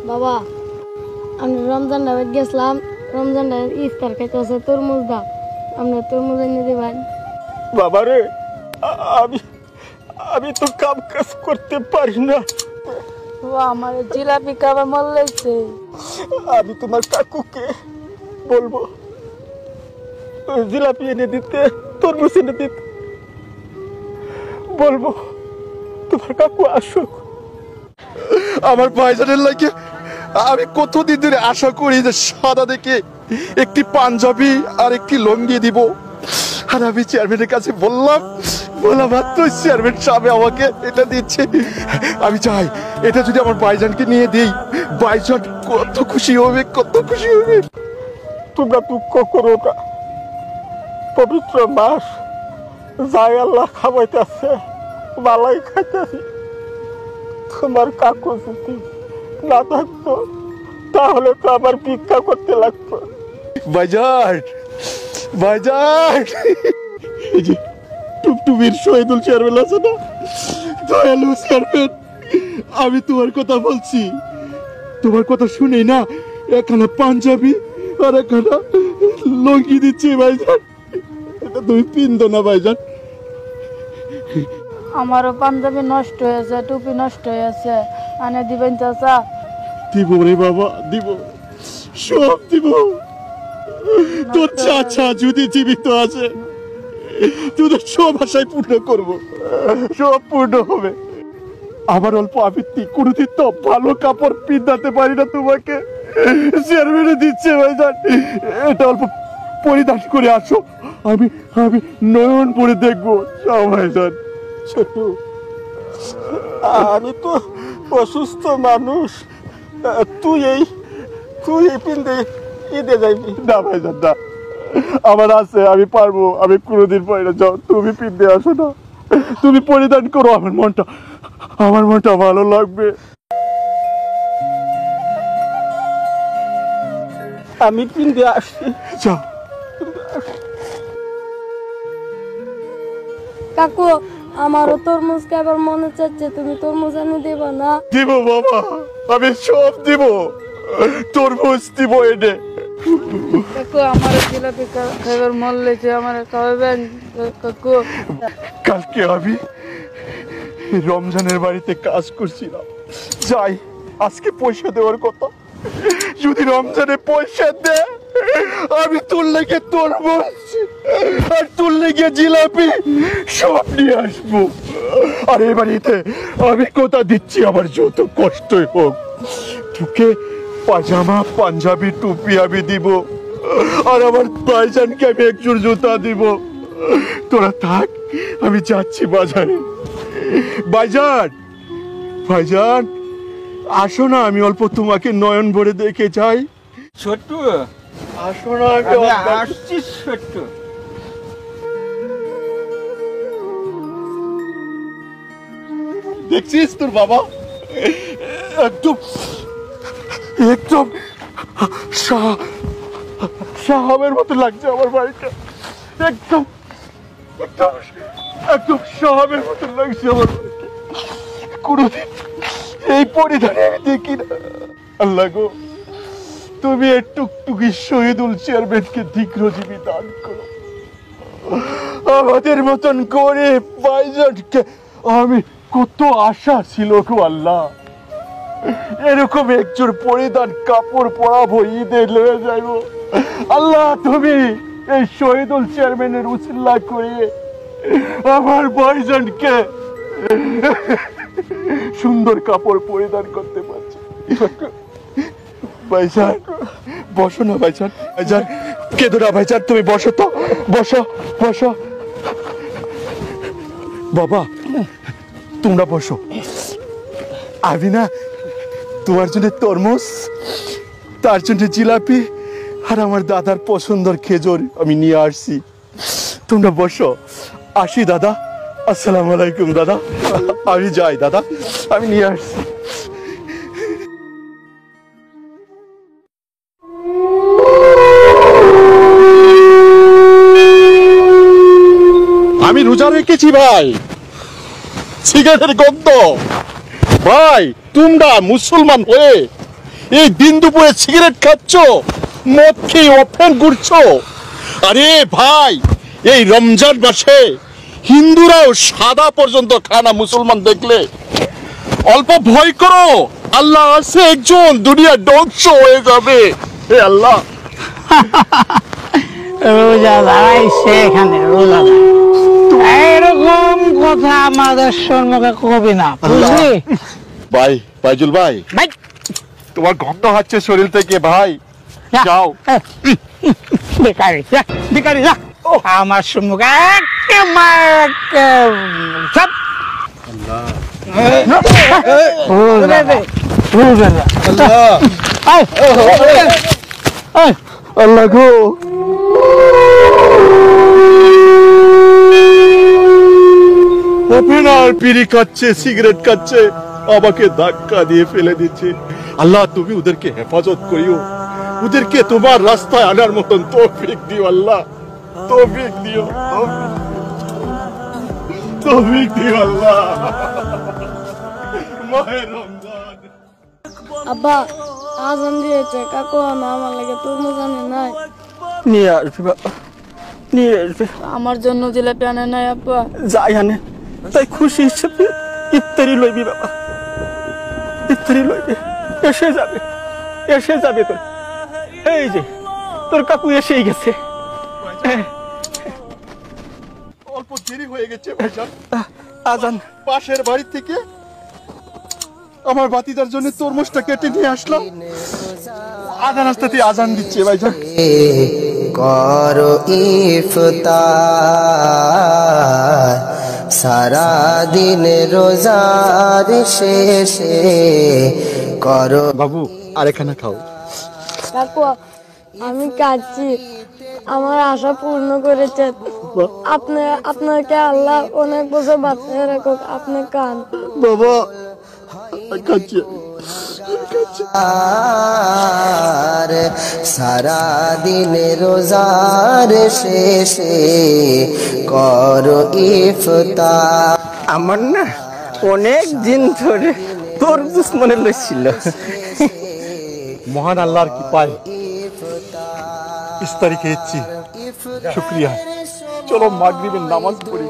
বাবা আমি রমজান ডাবে গেছিলাম, রমজান ডাবের ইফতার খাইতে আছে তরমুজ দা, আপনি তরমুজ এনে দেবেন। বাবা রে, আমি আমি তো কাম কাজ করতে পারি না। আমার জিলাপি খাবার মন লাগছে। আমি তোমার কাকুকে বলবো জিলাপি এনে দিতে, তরমুজ এনে দিতে বলবো। তোমার কাকু আসুক। আমার ভাইজানের লাগে আমি কতদিন ধরে আশা করি যে সাদা দেখে একটি পাঞ্জাবি আর একটি লুঙ্গি দিব, আর আমি চেয়ারম্যানের কাছে বললাম মাত্র চেয়ারম্যান সাহেব আমাকে এটা দিচ্ছে। আমি চাই এটা যদি আমার ভাইজানকে নিয়ে দিই, ভাইজান কত খুশি হবে, কত খুশি হবে। তোমরা দুঃখ করো না, পবিত্র মাস যাই আল্লাহ খাওয়াইতেছে মালাই খাইতেছি। তোমার কাকু যদি না থাকতো তাহলে তো আবার ভিক্ষা করতে লাগতো। ভাইজান, ভাইজান, এই যে টুকটুকির শহীদুল চেয়ারম্যান আছে না, দয়ালু চেয়ারম্যান, আমি তোমার কথা বলছি। তোমার কথা শুনে না এখানে পাঞ্জাবি আর এখানে লঙ্গি দিচ্ছি ভাইজান, এটা তুমি পিনতো না ভাইজান। আমারও পাঞ্জাবি নষ্ট হয়েছে, টুপি নষ্ট হয়েছে, আনে দিবেন চাচা? দিব রে বাবা, দিব, সব দিব। তোর চাচা যদি জীবিত আছে তোদের সব আশায় পূর্ণ করব, সব পূর্ণ হবে। আমার অল্প আবৃত্তি, কোনোদিন তো ভালো কাপড় পিন্ধাতে পারি না তোমাকে, চেয়ারম্যানে দিচ্ছে ভাইজান, এটা অল্প পরিধান করে আসো, আমি আমি নয়ন পরে দেখবো ভাইজান। ছোট, আমি তো অসুস্থ মানুষ, তুই এই পিন্দে ঈদে যাইবি না ভাইজান না, আমার আছে, আমি পারবো, আমি কোনোদিন পারি না। যাও তুমি পিন্দে আসো না, তুমি পরিধান করো, আমার মনটা ভালো লাগবে। আমি পিন্দে আসছি। যাও। কাকু আমারও তরমুজ খাবার মনে চাচ্ছে, তুমি তরমুজ এনে দেবা না? দিব বাবা, আমি সব দিব, তরমুজ দিব এনে। কাকু আমারও জিলাপি খাবার মন লাগছে, আমার খাওয়াবেন কাকু? কালকে আমি রমজানের বাড়িতে কাজ করছিলাম, যাই আজকে পয়সা দেওয়ার কথা, যদি রমজানে পয়সা দে আমি তোর লেগে তরমুজ আর তোর লেগে জিলাপি সব নিয়ে আসবো। আর এই বাড়িতে আমি কথা দিচ্ছি, আমার যত কষ্টই হোক তোকে পাজামা, পাঞ্জাবি, টুপি আমি দিব, আর আমার ভাইজানকে আমি একজোড় জুতা দিব। তোরা থাক, আমি যাচ্ছি বাজারে। ভাইজান, ভাইজান আসো না, আমি অল্প তোমাকে নয়ন ভরে দেখে যাই। ছোট্ট, আসো না, আমি আসছি ছোট্ট। দেখছিস তোর বাবা একদম একদম সাহাবের মতো লাগছে আমার বাড়িটা, একদম একদম একদম সাহাবের মতো লাগছে আমার বাড়িটা। কোনোদিন এই পরিধানে আমি দেখি না। আল্লাহ গো, তুমি এই টুকটুকি শহীদুল চেয়ারম্যানকে দীর্ঘজীবী দান করো, আমাদের মতন করে ভাইজানকে। আমি কত আশা ছিল গো আল্লাহ, এরকম একজোড় পরিধান কাপড় পরাবো, ঈদে লয়ে যাইব। আল্লাহ তুমি এই শহীদুল চেয়ারম্যানের উসিলা করিয়ে আমার ভাইজানকে সুন্দর কাপড় পরিধান করতে পারছি। ভাইজান বসো না, ভাইজান, ভাইজান কেঁদো না, ভাইজান তুমি বসো তো, বসো বসো। বাবা তোমরা বসো, আমি না তোমার জন্য তরমুজ, তার জন্য জিলাপি আর আমার দাদার পছন্দের খেজুর আমি নিয়ে আসছি, তোমরা বসো। আসি দাদা, আসসালামু আলাইকুম দাদা, আমি যাই দাদা, আমি নিয়ে আসছি। আমি রোজা রেখেছি ভাই, সিগারেটের গন্ধ। ভাই তোমরা মুসলমান হয়ে এই দিন দুপুরে সিগারেট খাচ্ছ, মদ খেয়ে অফেন ঘুরছো। আরে ভাই, এই রমজান মাসে হিন্দুরাও সাদা পর্যন্ত খায় না। মুসলমান দেখলে অল্প ভয় করো, আল্লাহ আছে একজন, দুনিয়া ধ্বংস হয়ে যাবে। হে আল্লাহ, রোজাদার সেখানে রোজাদার এরকম কথা আমাদের সম্মুখে কবি না, বুঝলি? ভাই বাইজুল ভাই, ভাই তোমার গন্ধ হচ্ছে শরীর থেকে ভাই, যাও। বেকারি যা, বেকারি যা। আমার সম্মুখে আল্লাহ গো, আর বিড়ি খাচ্ছে, সিগারেট খাচ্ছে, আমাকে ধাক্কা দিয়ে ফেলে দিচ্ছে। আল্লাহ তুমি ওদেরকে হেফাজত করিও, ওদেরকে তোমার রাস্তায় আনার মতন তৌফিক দিও। আল্লাহ তৌফিক দিও, তৌফিক দিও আল্লাহ। মাহে রমজান। আব্বা আজান দিয়েছে, কাকু না আমার লাগে তরমুজ আনে নাই। নিয়ে আসবে বাবা, নিয়ে আসবে। আমার জন্য জিলাপি আনে নাই আব্বা। যাই আনে, তাই খুশি হিসেবে ইফতারি লইবি বাবা, ইফতারি লইবি। এসে যাবে, এসে যাবে তোর। এই যে তোর কাকু এসেই গেছে। অল্প দেরি হয়ে গেছে ভাইজান। আজান পাশের বাড়ি থেকে আমার বাতিদার জন্য তরমুজটা কেটে নিয়ে আসলাম। আজান আসতে আজান দিচ্ছে ভাইজান। করো ইফতার সারা দিন রোজার শেষে করো। বাবু আরেকখানা খাও। কাকু আমি কাঁদছি, আমার আশা পূর্ণ করেছেন আপনি। আপনাকে আল্লাহ অনেক বছর বাঁচিয়ে রাখুক। আপনি কান বাবা, খাচ্ছি আর সারা দিন রোজার শেষে করো ইফতার। আমার না অনেক দিন ধরে তরমুজ মনে লইছিল। মহান আল্লাহর কৃপায় ইফতারি খেয়েছি, শুকরিয়া। চলো মাগরিবের নামাজ পড়ি।